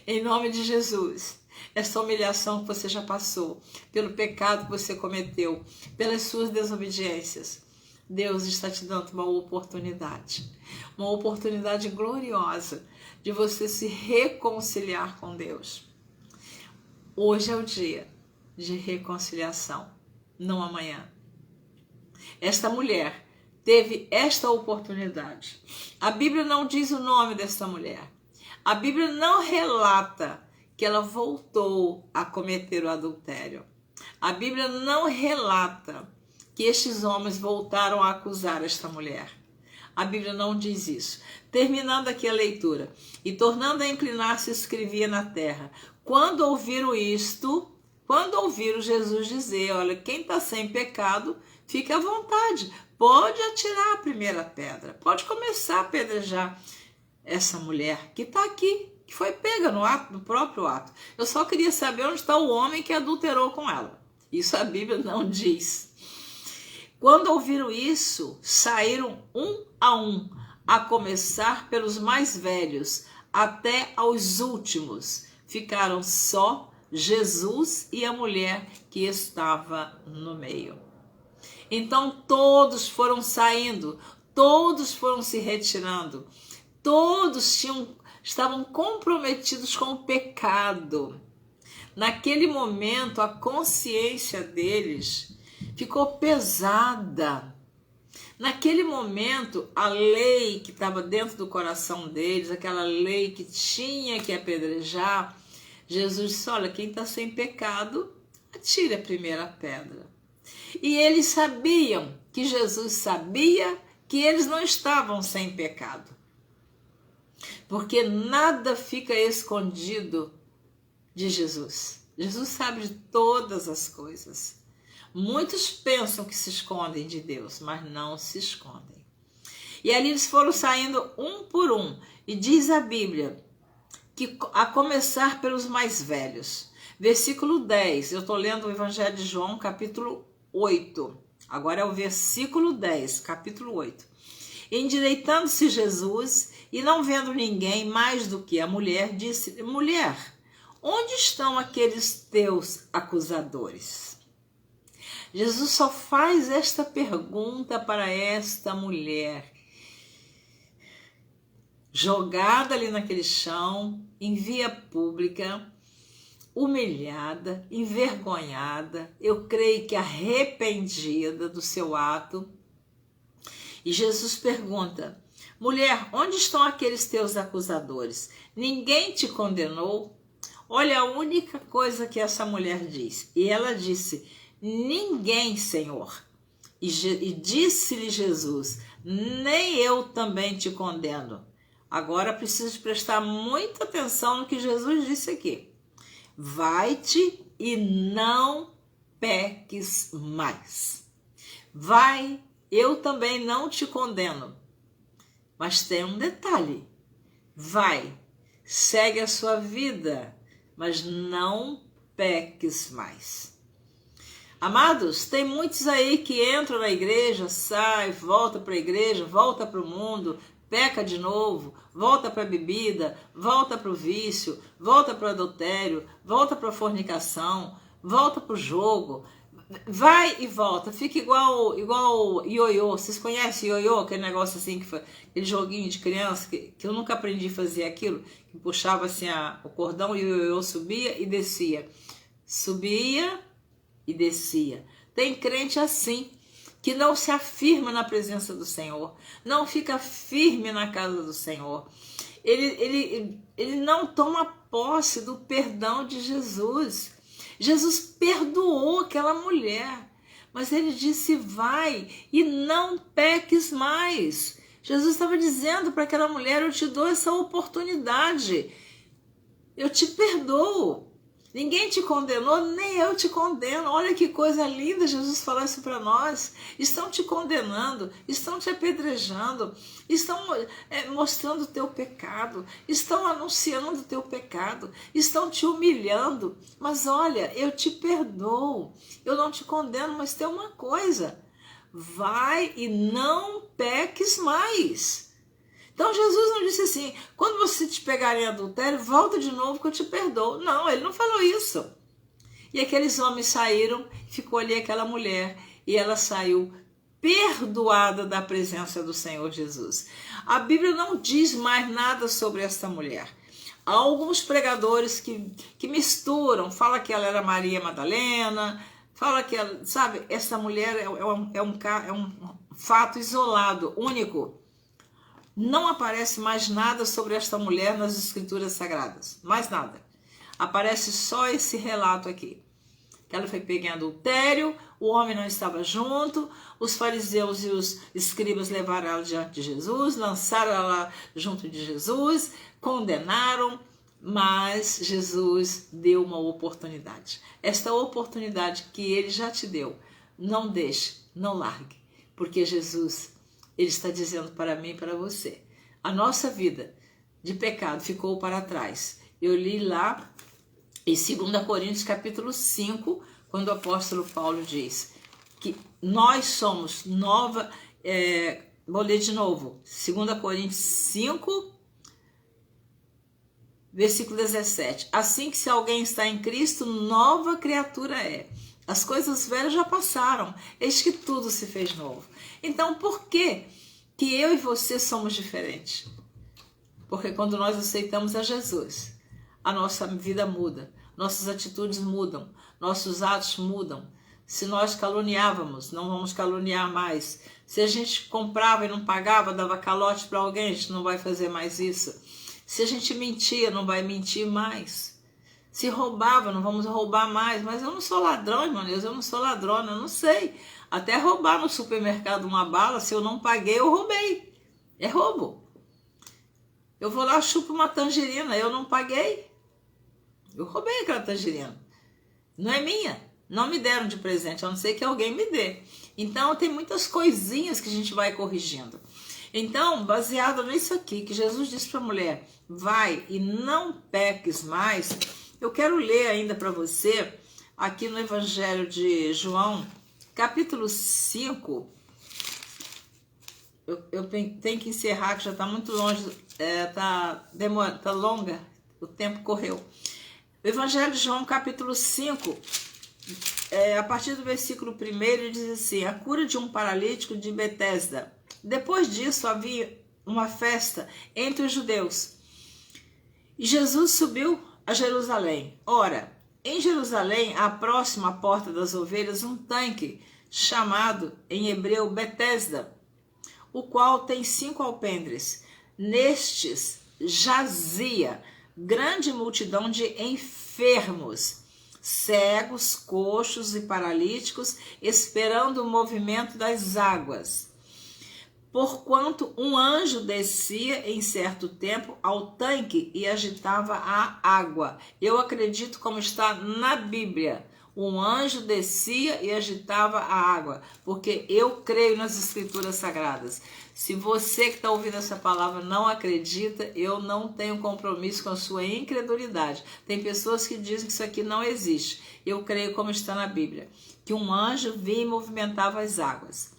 Em nome de Jesus. Essa humilhação que você já passou, pelo pecado que você cometeu, pelas suas desobediências, Deus está te dando uma oportunidade gloriosa de você se reconciliar com Deus. Hoje é o dia de reconciliação, não amanhã. Esta mulher teve esta oportunidade. A Bíblia não diz o nome desta mulher. A Bíblia não relata que ela voltou a cometer o adultério. A Bíblia não relata que estes homens voltaram a acusar esta mulher. A Bíblia não diz isso. Terminando aqui a leitura. E tornando a inclinar-se, escrevia na terra. Quando ouviram Jesus dizer: olha, quem está sem pecado, fique à vontade. Pode atirar a primeira pedra. Pode começar a apedrejar essa mulher que está aqui, que foi pega no próprio ato. Eu só queria saber onde está o homem que adulterou com ela. Isso a Bíblia não diz. Quando ouviram isso, saíram um, a começar pelos mais velhos, até aos últimos. Ficaram só Jesus e a mulher que estava no meio. Então todos foram saindo, todos foram se retirando, todos estavam comprometidos com o pecado. Naquele momento, a consciência deles ficou pesada. Naquele momento, a lei que estava dentro do coração deles, aquela lei que tinha que apedrejar, Jesus disse: olha, quem está sem pecado, atire a primeira pedra. E eles sabiam que Jesus sabia que eles não estavam sem pecado. Porque nada fica escondido de Jesus. Jesus sabe de todas as coisas. Muitos pensam que se escondem de Deus, mas não se escondem. E ali eles foram saindo um por um. E diz a Bíblia que a começar pelos mais velhos. Versículo 10. Eu estou lendo o Evangelho de João, capítulo 8. Agora é o versículo 10, capítulo 8. Endireitando-se Jesus e não vendo ninguém mais do que a mulher, disse: mulher, onde estão aqueles teus acusadores? Jesus só faz esta pergunta para esta mulher, jogada ali naquele chão, em via pública, humilhada, envergonhada, eu creio que arrependida do seu ato. E Jesus pergunta: mulher, onde estão aqueles teus acusadores? Ninguém te condenou? Olha a única coisa que essa mulher diz. E ela disse: ninguém, Senhor. E disse-lhe Jesus: nem eu também te condeno. Agora preciso prestar muita atenção no que Jesus disse aqui. Vai-te e não peques mais. Vai, eu também não te condeno. Mas tem um detalhe. Vai, segue a sua vida, mas não peques mais. Amados, tem muitos aí que entram na igreja, sai, volta para a igreja, volta para o mundo, peca de novo, volta para a bebida, volta para o vício, volta para o adultério, volta para a fornicação, volta para o jogo, vai e volta, fica igual ioiô. Vocês conhecem ioiô? Aquele negócio assim, aquele joguinho de criança, que eu nunca aprendi a fazer aquilo, que puxava assim o cordão e o ioiô subia e descia. Subia e descia. Tem crente assim, que não se afirma na presença do Senhor, não fica firme na casa do Senhor. Ele não toma posse do perdão de Jesus. Jesus perdoou aquela mulher, mas ele disse: vai e não peques mais. Jesus estava dizendo para aquela mulher: eu te dou essa oportunidade, eu te perdoo. Ninguém te condenou, nem eu te condeno. Olha que coisa linda Jesus falar isso para nós. Estão te condenando, estão te apedrejando, estão mostrando o teu pecado, estão anunciando o teu pecado, estão te humilhando. Mas olha, eu te perdoo, eu não te condeno, mas tem uma coisa: vai e não peques mais. Então Jesus não disse assim: quando você te pegar em adultério, volta de novo que eu te perdoo. Não, ele não falou isso. E aqueles homens saíram, ficou ali aquela mulher, e ela saiu perdoada da presença do Senhor Jesus. A Bíblia não diz mais nada sobre essa mulher. Há alguns pregadores que misturam, fala que ela era Maria Madalena, fala que ela, sabe, essa mulher é um fato isolado, único. Não aparece mais nada sobre esta mulher nas Escrituras Sagradas. Mais nada. Aparece só esse relato aqui. Que ela foi pega em adultério, o homem não estava junto, os fariseus e os escribas levaram ela diante de Jesus, lançaram ela junto de Jesus, condenaram, mas Jesus deu uma oportunidade. Esta oportunidade que ele já te deu, não deixe, não largue, porque Jesus... ele está dizendo para mim e para você: a nossa vida de pecado ficou para trás. Eu li lá em 2 Coríntios capítulo 5, quando o apóstolo Paulo diz que nós somos nova... vou ler de novo. 2 Coríntios 5, versículo 17. Assim que se alguém está em Cristo, nova criatura é. As coisas velhas já passaram, eis que tudo se fez novo. Então, por que eu e você somos diferentes? Porque quando nós aceitamos a Jesus, a nossa vida muda, nossas atitudes mudam, nossos atos mudam. Se nós caluniávamos, não vamos caluniar mais. Se a gente comprava e não pagava, dava calote para alguém, a gente não vai fazer mais isso. Se a gente mentia, não vai mentir mais. Se roubava, não vamos roubar mais. Mas eu não sou ladrão, irmão Deus, eu não sou ladrona, eu não sei. Até roubar no supermercado uma bala, se eu não paguei, eu roubei. É roubo. Eu vou lá, chupo uma tangerina, eu não paguei. Eu roubei aquela tangerina. Não é minha. Não me deram de presente, a não ser que alguém me dê. Então, tem muitas coisinhas que a gente vai corrigindo. Então, baseado nisso aqui, que Jesus disse para a mulher: vai e não peques mais... Eu quero ler ainda para você, aqui no Evangelho de João, capítulo 5. Eu tenho que encerrar, que já está muito longe, está longa, o tempo correu. O Evangelho de João, capítulo 5, a partir do versículo 1, ele diz assim: a cura de um paralítico de Betesda. Depois disso havia uma festa entre os judeus. E Jesus subiu a Jerusalém. Ora, em Jerusalém há próximo à porta das ovelhas um tanque, chamado em hebreu Betesda, o qual tem 5 alpendres. Nestes jazia grande multidão de enfermos, cegos, coxos e paralíticos, esperando o movimento das águas. Porquanto um anjo descia em certo tempo ao tanque e agitava a água. Eu acredito como está na Bíblia. Um anjo descia e agitava a água, porque eu creio nas Escrituras Sagradas. Se você que está ouvindo essa palavra não acredita, eu não tenho compromisso com a sua incredulidade. Tem pessoas que dizem que isso aqui não existe. Eu creio como está na Bíblia, que um anjo vinha e movimentava as águas.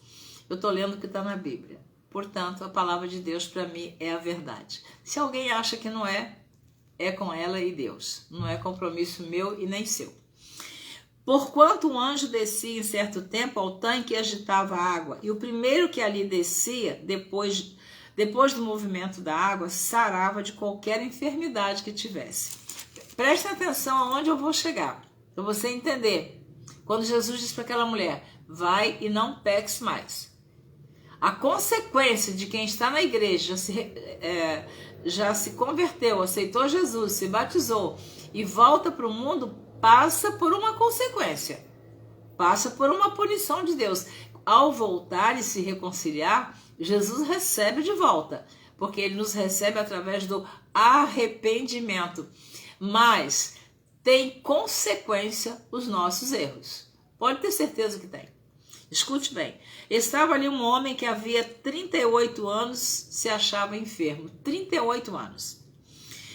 Eu estou lendo o que está na Bíblia. Portanto, a palavra de Deus para mim é a verdade. Se alguém acha que não é, é com ela e Deus. Não é compromisso meu e nem seu. Porquanto um anjo descia em certo tempo ao tanque e agitava a água, e o primeiro que ali descia, depois do movimento da água, sarava de qualquer enfermidade que tivesse. Preste atenção aonde eu vou chegar, para você entender. Quando Jesus disse para aquela mulher: vai e não peques mais. A consequência de quem está na igreja, já se converteu, aceitou Jesus, se batizou e volta para o mundo, passa por uma consequência, passa por uma punição de Deus. Ao voltar e se reconciliar, Jesus recebe de volta, porque ele nos recebe através do arrependimento. Mas tem consequência os nossos erros. Pode ter certeza que tem. Escute bem, estava ali um homem que havia 38 anos se achava enfermo, 38 anos.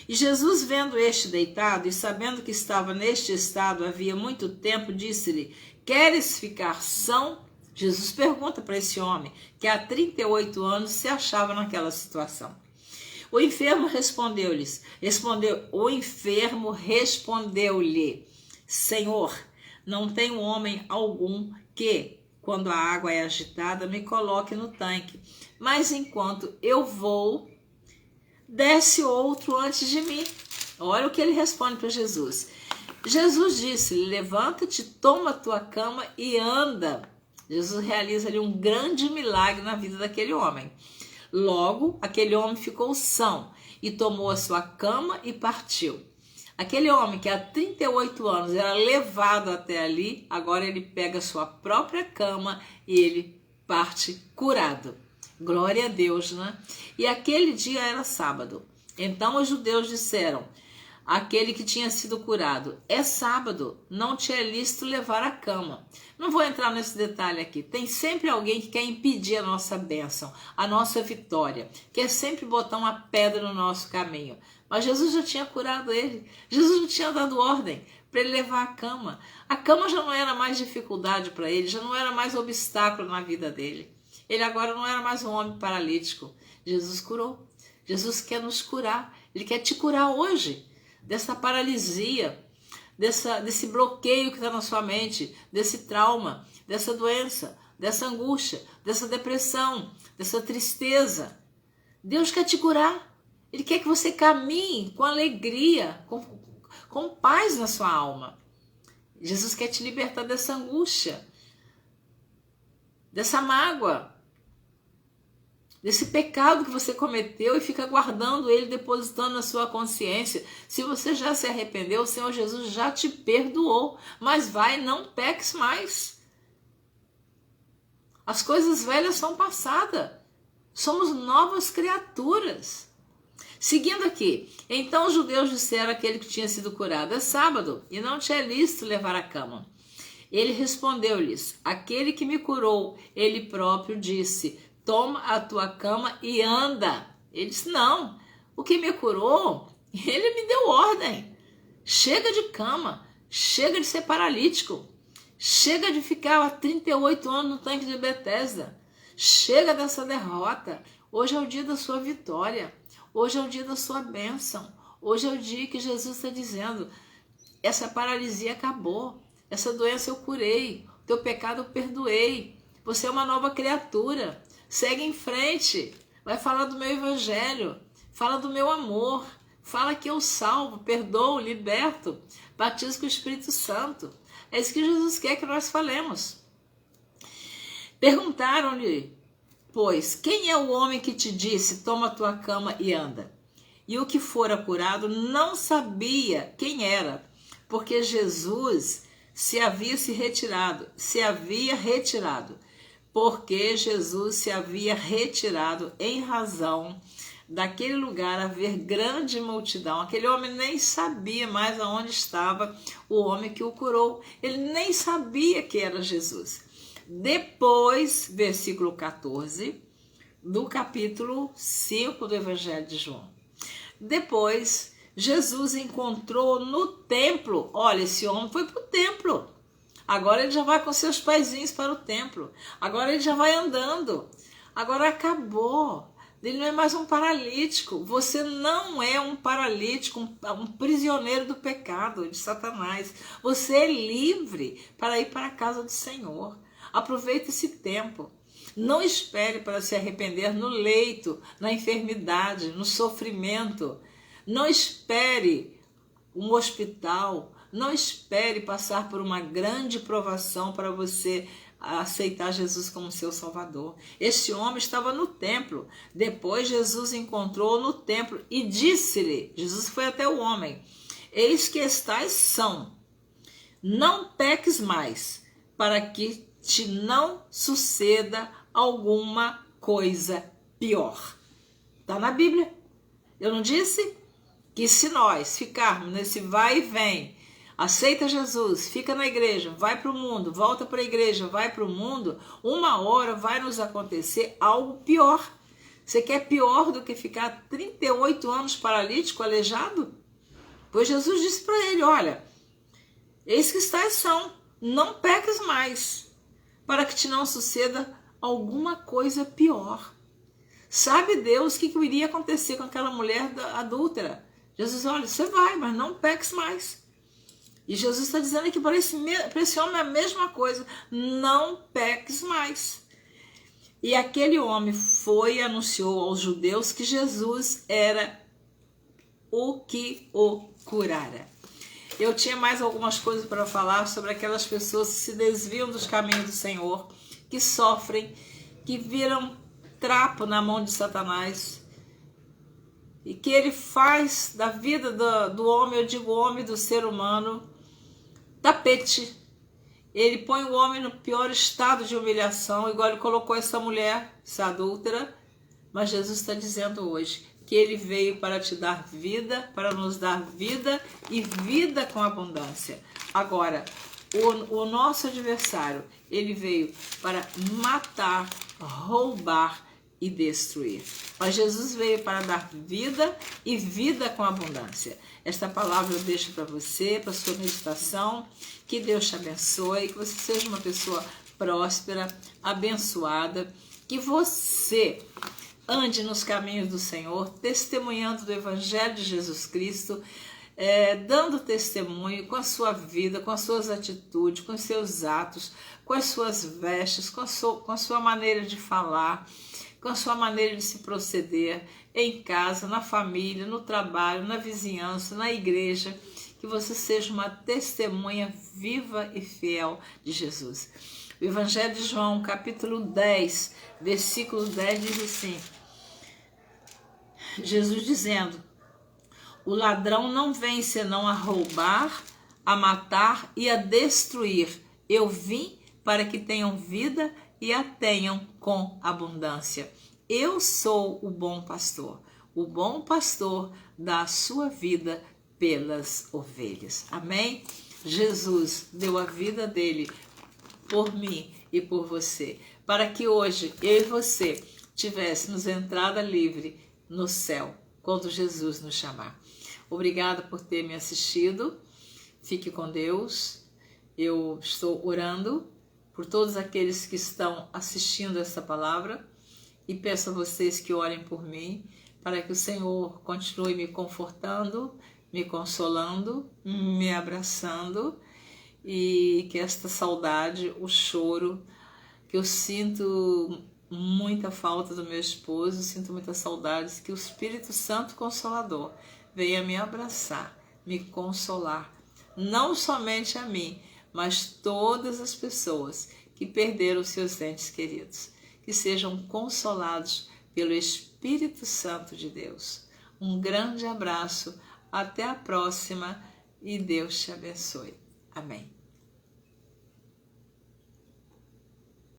E Jesus, vendo este deitado e sabendo que estava neste estado havia muito tempo, disse-lhe: queres ficar são? Jesus pergunta para esse homem que há 38 anos se achava naquela situação. O enfermo respondeu-lhe, Senhor, não tenho homem algum que, quando a água é agitada, me coloque no tanque. Mas enquanto eu vou, desce outro antes de mim. Olha o que ele responde para Jesus. Jesus disse: levanta-te, toma a tua cama e anda. Jesus realiza ali um grande milagre na vida daquele homem. Logo, aquele homem ficou são e tomou a sua cama e partiu. Aquele homem que há 38 anos era levado até ali, agora ele pega a sua própria cama e ele parte curado. Glória a Deus, né? E aquele dia era sábado. Então os judeus disseram, aquele que tinha sido curado: é sábado, não te é lícito levar a cama. Não vou entrar nesse detalhe aqui. Tem sempre alguém que quer impedir a nossa bênção, a nossa vitória, quer sempre botar uma pedra no nosso caminho. Mas Jesus já tinha curado ele. Jesus já tinha dado ordem para ele levar a cama. A cama já não era mais dificuldade para ele, já não era mais obstáculo na vida dele. Ele agora não era mais um homem paralítico. Jesus curou. Jesus quer nos curar. Ele quer te curar hoje dessa paralisia, desse bloqueio que está na sua mente, desse trauma, dessa doença, dessa angústia, dessa depressão, dessa tristeza. Deus quer te curar. Ele quer que você caminhe com alegria, com paz na sua alma. Jesus quer te libertar dessa angústia, dessa mágoa, desse pecado que você cometeu e fica guardando ele, depositando na sua consciência. Se você já se arrependeu, o Senhor Jesus já te perdoou, mas vai, não peques mais. As coisas velhas são passadas, somos novas criaturas. Seguindo aqui, então os judeus disseram àquele que tinha sido curado: é sábado e não te é lícito levar a cama. Ele respondeu-lhes: aquele que me curou, ele próprio disse: toma a tua cama e anda. Ele disse: não, o que me curou, ele me deu ordem. Chega de cama, chega de ser paralítico, chega de ficar há 38 anos no tanque de Betesda, chega dessa derrota. Hoje é o dia da sua vitória, hoje é o dia da sua bênção, hoje é o dia que Jesus está dizendo: essa paralisia acabou, Essa doença eu curei. O teu pecado eu perdoei. Você é uma nova criatura. Segue em frente. Vai falar do meu evangelho. Fala do meu amor. Fala que eu salvo, perdoo, liberto, batizo com o Espírito Santo. É isso que Jesus quer que nós falemos. Perguntaram-lhe, pois, quem é o homem que te disse, toma a tua cama e anda? E o que fora curado não sabia quem era, porque Jesus se havia retirado, porque Jesus se havia retirado em razão daquele lugar haver grande multidão. Aquele homem nem sabia mais aonde estava o homem que o curou. Ele nem sabia que era Jesus. Depois, versículo 14, do capítulo 5 do Evangelho de João. Depois, Jesus encontrou no templo. Olha, esse homem foi para o templo. Agora ele já vai com seus paizinhos para o templo. Agora ele já vai andando. Agora acabou. Ele não é mais um paralítico. Você não é um paralítico, um prisioneiro do pecado, de Satanás. Você é livre para ir para a casa do Senhor. Aproveite esse tempo. Não espere para se arrepender no leito, na enfermidade, no sofrimento. Não espere um hospital. Não espere passar por uma grande provação para você aceitar Jesus como seu Salvador. Este homem estava no templo. Depois Jesus encontrou no templo e disse-lhe, Jesus foi até o homem, eis que estás são, não peques mais, para que te não suceda alguma coisa pior. Está na Bíblia. Eu não disse que se nós ficarmos nesse vai e vem, aceita Jesus, fica na igreja, vai para o mundo, volta para a igreja, vai para o mundo, uma hora vai nos acontecer algo pior. Você quer pior do que ficar 38 anos paralítico, aleijado? Pois Jesus disse para ele, olha, eis que estás são, não peques mais, para que te não suceda alguma coisa pior. Sabe Deus o que iria acontecer com aquela mulher adúltera? Jesus, olha, você vai, mas não peques mais. E Jesus está dizendo aqui para esse homem a mesma coisa, não peques mais. E aquele homem foi e anunciou aos judeus que Jesus era o que o curara. Eu tinha mais algumas coisas para falar sobre aquelas pessoas que se desviam dos caminhos do Senhor, que sofrem, que viram trapo na mão de Satanás, e que ele faz da vida do homem, eu digo homem, do ser humano, tapete. Ele põe o homem no pior estado de humilhação, igual ele colocou essa mulher, essa adúltera. Mas Jesus está dizendo hoje que ele veio para te dar vida, para nos dar vida e vida com abundância. Agora, o nosso adversário, ele veio para matar, roubar e destruir. Mas Jesus veio para dar vida e vida com abundância. Esta palavra eu deixo para você, para sua meditação. Que Deus te abençoe, que você seja uma pessoa próspera, abençoada, que você ande nos caminhos do Senhor, testemunhando do Evangelho de Jesus Cristo, dando testemunho com a sua vida, com as suas atitudes, com os seus atos, com as suas vestes, com a sua maneira de falar, com a sua maneira de se proceder em casa, na família, no trabalho, na vizinhança, na igreja, que você seja uma testemunha viva e fiel de Jesus. O Evangelho de João, capítulo 10, versículo 10 diz assim, Jesus dizendo, o ladrão não vem senão a roubar, a matar e a destruir. Eu vim para que tenham vida e a tenham com abundância. Eu sou o bom pastor. O bom pastor dá a sua vida pelas ovelhas. Amém? Jesus deu a vida dele por mim e por você, para que hoje eu e você tivéssemos entrada livre no céu, quando Jesus nos chamar. Obrigada por ter me assistido. Fique com Deus. Eu estou orando por todos aqueles que estão assistindo essa palavra e peço a vocês que orem por mim, para que o Senhor continue me confortando, me consolando, me abraçando e que esta saudade, o choro, que eu sinto muita falta do meu esposo, sinto muitas saudades, que o Espírito Santo Consolador venha me abraçar, me consolar, não somente a mim, mas todas as pessoas que perderam seus entes queridos, que sejam consolados pelo Espírito Santo de Deus. Um grande abraço, até a próxima e Deus te abençoe. Amém.